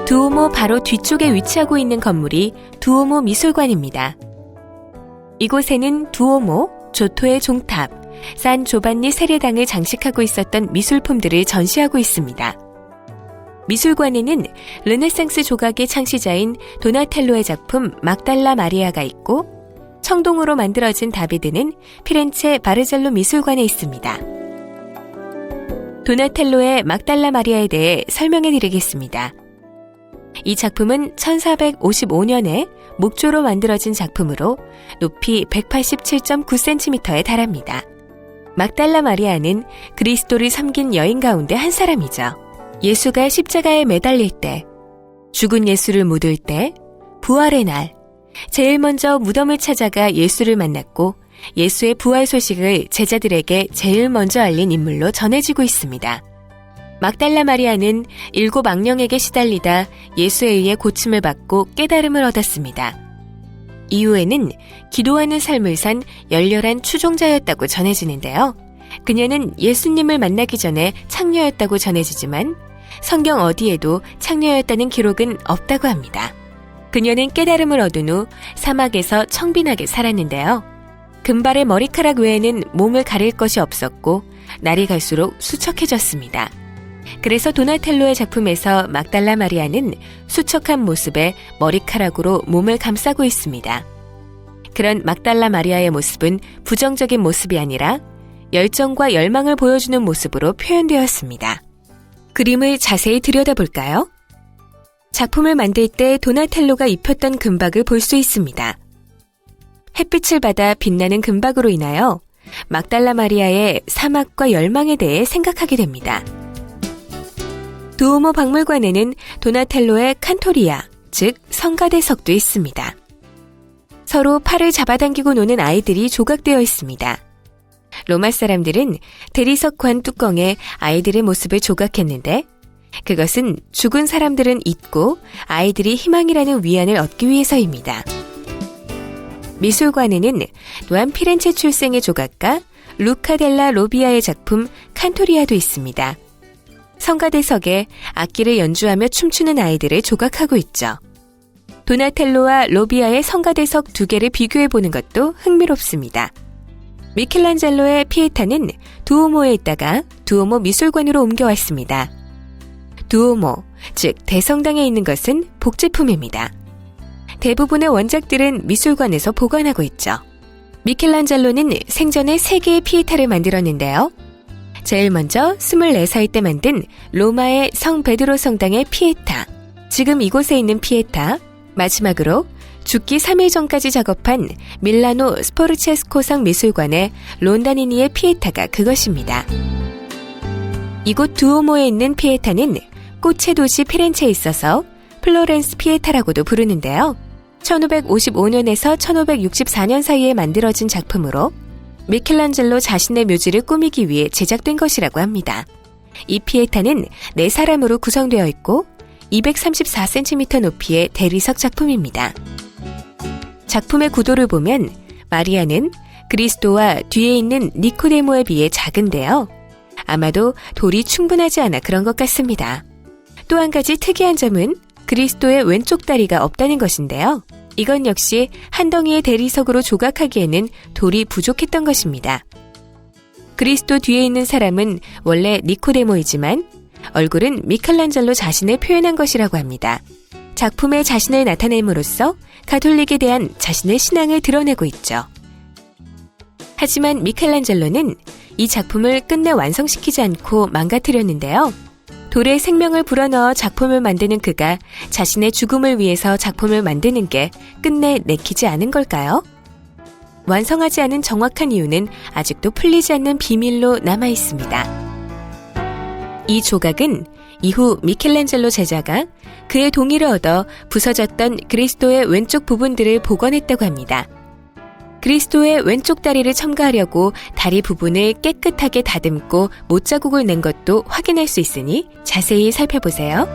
두오모 바로 뒤쪽에 위치하고 있는 건물이 두오모 미술관입니다. 이곳에는 두오모, 조토의 종탑, 산 조반니 세례당을 장식하고 있었던 미술품들을 전시하고 있습니다. 미술관에는 르네상스 조각의 창시자인 도나텔로의 작품 막달라 마리아가 있고 청동으로 만들어진 다비드는 피렌체 바르젤로 미술관에 있습니다. 도나텔로의 막달라 마리아에 대해 설명해 드리겠습니다. 이 작품은 1455년에 목조로 만들어진 작품으로 높이 187.9cm에 달합니다. 막달라 마리아는 그리스도를 섬긴 여인 가운데 한 사람이죠. 예수가 십자가에 매달릴 때, 죽은 예수를 묻을 때, 부활의 날, 제일 먼저 무덤을 찾아가 예수를 만났고 예수의 부활 소식을 제자들에게 제일 먼저 알린 인물로 전해지고 있습니다. 막달라 마리아는 7 악령에게 시달리다 예수에 의해 고침을 받고 깨달음을 얻었습니다. 이후에는 기도하는 삶을 산 열렬한 추종자였다고 전해지는데요. 그녀는 예수님을 만나기 전에 창녀였다고 전해지지만 성경 어디에도 창녀였다는 기록은 없다고 합니다. 그녀는 깨달음을 얻은 후 사막에서 청빈하게 살았는데요. 금발의 머리카락 외에는 몸을 가릴 것이 없었고 날이 갈수록 수척해졌습니다. 그래서 도나텔로의 작품에서 막달라 마리아는 수척한 모습에 머리카락으로 몸을 감싸고 있습니다. 그런 막달라 마리아의 모습은 부정적인 모습이 아니라 열정과 열망을 보여주는 모습으로 표현되었습니다. 그림을 자세히 들여다볼까요? 작품을 만들 때 도나텔로가 입혔던 금박을 볼 수 있습니다. 햇빛을 받아 빛나는 금박으로 인하여 막달라 마리아의 사막과 열망에 대해 생각하게 됩니다. 두오모 박물관에는 도나텔로의 칸토리아, 즉 성가대석도 있습니다. 서로 팔을 잡아당기고 노는 아이들이 조각되어 있습니다. 로마 사람들은 대리석 관 뚜껑에 아이들의 모습을 조각했는데 그것은 죽은 사람들은 잊고 아이들이 희망이라는 위안을 얻기 위해서입니다. 미술관에는 또한 피렌체 출생의 조각가 루카 델라 로비아의 작품 칸토리아도 있습니다. 성가대석에 악기를 연주하며 춤추는 아이들을 조각하고 있죠. 도나텔로와 로비아의 성가대석 2개를 비교해보는 것도 흥미롭습니다. 미켈란젤로의 피에타는 두오모에 있다가 두오모 미술관으로 옮겨왔습니다. 두오모, 즉 대성당에 있는 것은 복제품입니다. 대부분의 원작들은 미술관에서 보관하고 있죠. 미켈란젤로는 생전에 3개의 피에타를 만들었는데요. 제일 먼저 24살 때 만든 로마의 성 베드로 성당의 피에타, 지금 이곳에 있는 피에타, 마지막으로 죽기 3일 전까지 작업한 밀라노 스포르체스코성 미술관의 론다니니의 피에타가 그것입니다. 이곳 두오모에 있는 피에타는 꽃의 도시 피렌체에 있어서 플로렌스 피에타라고도 부르는데요. 1555년에서 1564년 사이에 만들어진 작품으로 미켈란젤로 자신의 묘지를 꾸미기 위해 제작된 것이라고 합니다. 이 피에타는 4사람으로 구성되어 있고 234cm 높이의 대리석 작품입니다. 작품의 구도를 보면 마리아는 그리스도와 뒤에 있는 니코데모에 비해 작은데요. 아마도 돌이 충분하지 않아 그런 것 같습니다. 또 한 가지 특이한 점은 그리스도의 왼쪽 다리가 없다는 것인데요. 이건 역시 한 덩이의 대리석으로 조각하기에는 돌이 부족했던 것입니다. 그리스도 뒤에 있는 사람은 원래 니코데모이지만 얼굴은 미켈란젤로 자신을 표현한 것이라고 합니다. 작품에 자신을 나타냄으로써 가톨릭에 대한 자신의 신앙을 드러내고 있죠. 하지만 미켈란젤로는 이 작품을 끝내 완성시키지 않고 망가뜨렸는데요. 돌에 생명을 불어넣어 작품을 만드는 그가 자신의 죽음을 위해서 작품을 만드는 게 끝내 내키지 않은 걸까요? 완성하지 않은 정확한 이유는 아직도 풀리지 않는 비밀로 남아 있습니다. 이 조각은 이후 미켈란젤로 제자가 그의 동의를 얻어 부서졌던 그리스도의 왼쪽 부분들을 복원했다고 합니다. 그리스도의 왼쪽 다리를 첨가하려고 다리 부분을 깨끗하게 다듬고 못자국을 낸 것도 확인할 수 있으니 자세히 살펴보세요.